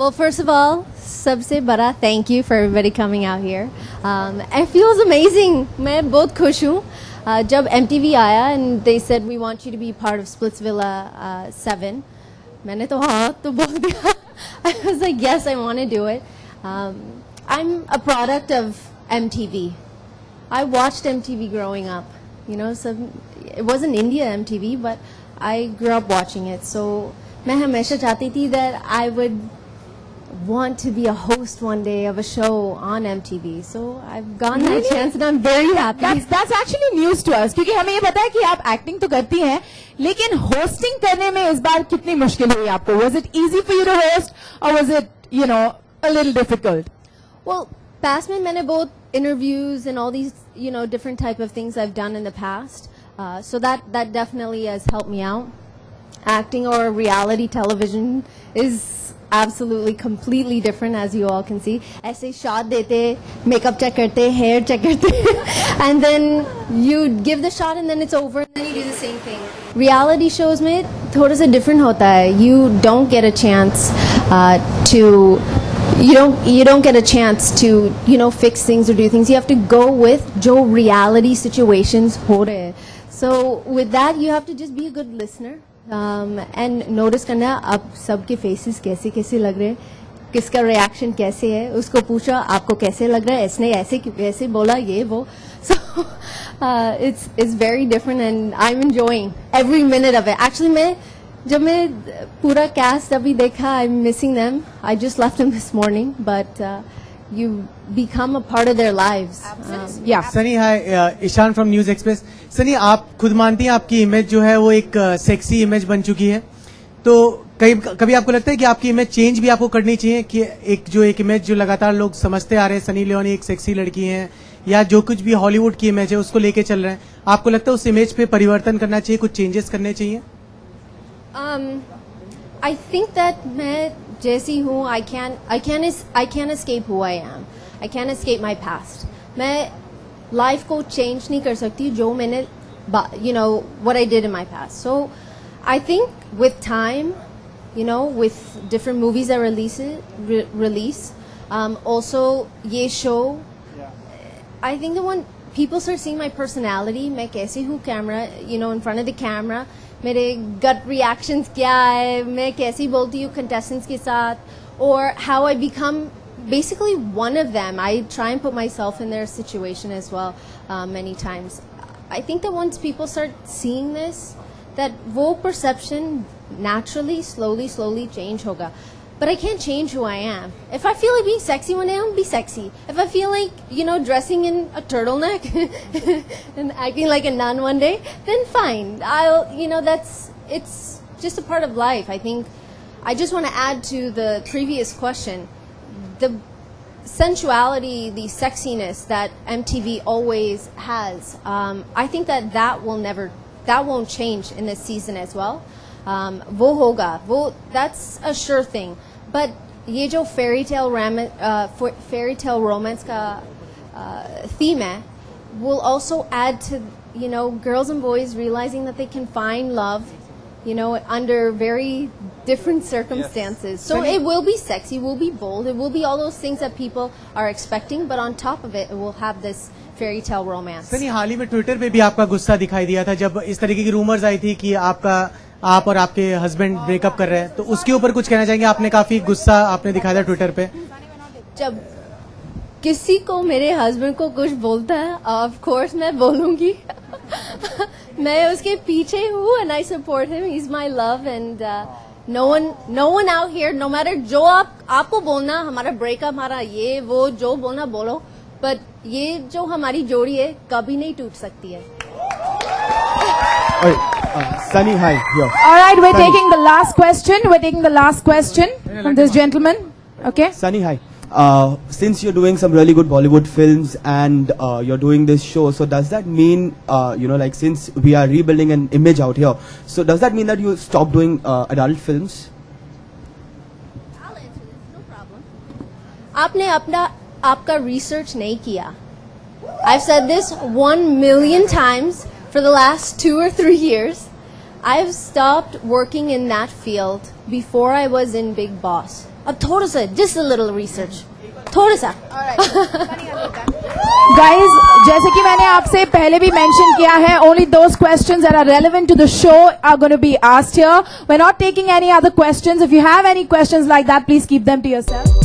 Well, first of all, सबसे बड़ा thank you for everybody coming out here. It feels amazing. मैं बहुत खुश हूँ. जब MTV आया and they said we want you to be part of Splitsvilla 7, मैंने तो हाँ तो बोल दिया. I was like, yes, I want to do it. I'm a product of MTV. I watched MTV growing up. You know, so it wasn't India MTV, but I grew up watching it. So मैं हमेशा चाहती थी that I would want to be a host one day of a show on MTV. So I've gotten that chance and I'm very happy. That's actually news to us, क्योंकि हमें ये पता है कि आप एक्टिंग तो करती हैं, लेकिन होस्टिंग करने में इस बार कितनी मुश्किल हुई आपको? Was it easy for you to host, or was it, you know, a little difficult? Well, past में मैंने बहुत interviews and all these, you know, different type of things I've done in the past. So that definitely has helped me out. Acting or reality television is absolutely completely different, as you all can see. ऐसे shot देते, makeup check करते, hair check करते, and then you give the shot and then it's over and then you do the same thing. Reality shows में थोड़ा सा different होता है. You don't get a chance you don't get a chance to, you know, fix things or do things. You have to go with जो reality situations हो रहे हैं. So with that you have to just be a good listener. And notice करना अब सबके faces कैसे कैसे लग रहे हैं, किसका reaction कैसे है, उसको पूछा आपको कैसे लग रहा है, इसने ऐसे कैसे बोला ये वो. So it's very different and I'm enjoying every minute of it. Actually जब मैं पूरा cast अभी देखा, I'm missing them. I just left them this morning, but you become a part of their lives. Yeah. Sunny, hi, Ishan from News Express. Sunny, आप खुद मानती हैं आपकी इमेज जो है वो एक सेक्सी इमेज बन चुकी है, तो कभी आपको लगता है कि आपकी इमेज चेंज भी आपको करनी चाहिए, कि एक इमेज जो लगातार लोग समझते आ रहे हैं सनी लियोनी एक सेक्सी लड़की हैं, या जो कुछ भी हॉलीवुड की इमेज है उसको लेके चल रहे हैं, आपको लगता है उस इमेज पे परिवर्तन करना चाहिए, कुछ चेंजेस करने चाहिए? I think that मैं जैसी हूँ, I can't escape who I am. I can't escape my past. मैं life को change नहीं कर सकती जो मैंने, you know, what I did in my past. So I think with time, you know, with different movies that release, also ये show, I think that when people start seeing my personality, मैं कैसी हूँ camera, you know, in front of the camera, मेरे gut reactions क्या है, मैं कैसी बोलती हूँ contestants के साथ, or how I become basically one of them. I try and put myself in their situation as well many times. I think that once people start seeing this, that वो perception naturally, slowly change होगा. But I can't change who I am. If I feel like being sexy one day, I'll be sexy. If I feel like, you know, dressing in a turtleneck and acting like a nun one day, then fine. You know, it's just a part of life. I think I just want to add to the previous question. The sensuality, the sexiness that MTV always has, I think that won't change in this season as well. वो होगा, that's a sure thing. But ये जो fairy tale romance का theme है, will also add to, you know, girls and boys realizing that they can find love, you know, under very different circumstances. Yes. So it will be sexy, it will be bold, it will be all those things that people are expecting, but on top of it, it will have this fairy tale romance. Sunny, हाल ही में Twitter पे भी आपका गुस्सा दिखाई दिया था जब इस तरीके की रूमर्स आई थी कि आप और आपके हस्बैंड ब्रेकअप कर रहे हैं, तो उसके ऊपर कुछ कहना चाहेंगे? आपने काफी गुस्सा आपने दिखाया था ट्विटर पे. जब किसी को मेरे हस्बैंड को कुछ बोलता है, ऑफ कोर्स मैं बोलूंगी. मैं उसके पीछे हूँ and I support him. He's my love and no one out here, no matter जो आपको बोलना, हमारा ब्रेकअप, हमारा ये वो जो बोलना बोलो, but ये जो हमारी जोड़ी है कभी नहीं टूट सकती है. Sunny, hi. Here. All right, we're taking the last question. From this gentleman. Okay. Sunny, hi. Since you're doing some really good Bollywood films and you're doing this show, so does that mean, you know, like since we are rebuilding an image out here, so does that mean that you stop doing adult films? I'll answer this, no problem. आपने आपका research नहीं किया. I've said this 1 million times for the last 2 or 3 years. I've stopped working in that field before I was in Big Boss. अब थोड़ा सा, just a little research, थोड़ा सा. Guys, जैसे कि मैंने आपसे पहले भी मेंशन किया है, only those questions that are relevant to the show are going to be asked here. We're not taking any other questions. If you have any questions like that, please keep them to yourself.